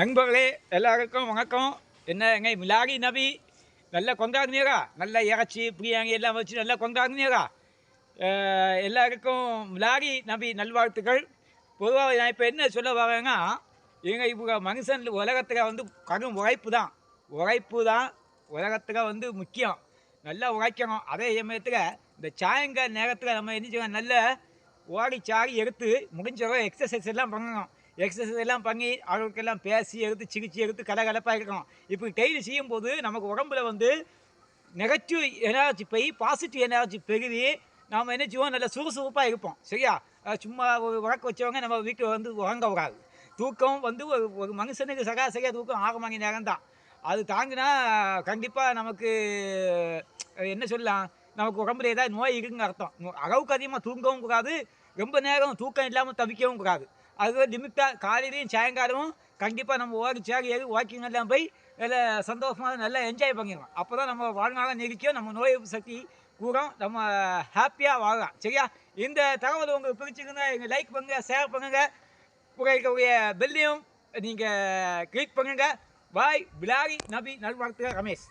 நண்பர்களே எல்லாருக்கும் வணக்கம். என்ன எங்க மிலாடி நபி நல்லா கொண்டாடுனீரா? நல்ல இறைச்சி பிரியாணி எல்லாம் வச்சு நல்லா கொண்டாடுனீரா? எல்லாருக்கும் மிலாடி நபி நல்வாழ்த்துக்கள். பொதுவாக நான் இப்போ என்ன சொல்ல வரேன்னா, இப்போ மனுஷன் உலகத்தில் வந்து கடும் உழைப்பு தான் உலகத்தில் வந்து முக்கியம். நல்லா உழைக்கணும். அதே சமயத்தில் இந்த சாயங்கால நேரத்தில் நம்ம என்ன செய்யணும், நல்ல ஓடி சாடி எடுத்து முடிஞ்சவரை எக்ஸசைஸ் எல்லாம் பண்ணணும். எக்ஸசைஸ் எல்லாம் பண்ணி அவர்களுக்கெல்லாம் பேசி எடுத்து சிகிச்சை எடுத்து கலகலப்பாக இருக்கணும். இப்போ டெய்லி செய்யும்போது நமக்கு உடம்புல வந்து நெகட்டிவ் எனர்ஜி போய் பாசிட்டிவ் எனர்ஜி பெருகி நாம் என்ன செய்வோம், நல்லா சுறுசுறுப்பாக இருப்போம். சரியா? சும்மா ஒரு உறக்க வச்சவங்க நம்ம வீட்டில் வந்து உறங்க விடாது. தூக்கம் வந்து ஒரு ஒரு மனுஷனுக்கு சராசரியாக தூக்கம் 6 மணி நேரம் தான். அது தாங்கினா கண்டிப்பாக நமக்கு என்ன சொல்லலாம், நமக்கு உடம்புல ஏதாவது நோய் இருக்குன்னு அர்த்தம். அளவுக்கு அதிகமாக தூங்கவும் கூடாது, ரொம்ப நேரம் தூக்கம் இல்லாமல் தவிக்கவும் கூடாது. அது லிமிட்டாக காலையிலையும் சாயங்காலமும் கண்டிப்பாக நம்ம ஓடி சேரி ஏறி வாக்கிங் எல்லாம் போய் நல்லா சந்தோஷமாக நல்லா என்ஜாய் பண்ணிடலாம். அப்போ தான் நம்ம வாழ்நாளாக நீடிக்கும், நம்ம நோய் எதிர்ப்பு சக்தி கூடும், நம்ம ஹாப்பியாக வாழலாம். சரியா? இந்த தகவல் உங்களுக்கு பிடிச்சிருந்தா எங்கள் லைக் பண்ணுங்கள், ஷேர் பண்ணுங்கள், உங்களுடைய பெல்லையும் நீங்கள் கிளிக் பண்ணுங்கள். பாய். பிலாரி நபி நல்வாழ்த்துக்கள். ரமேஷ்.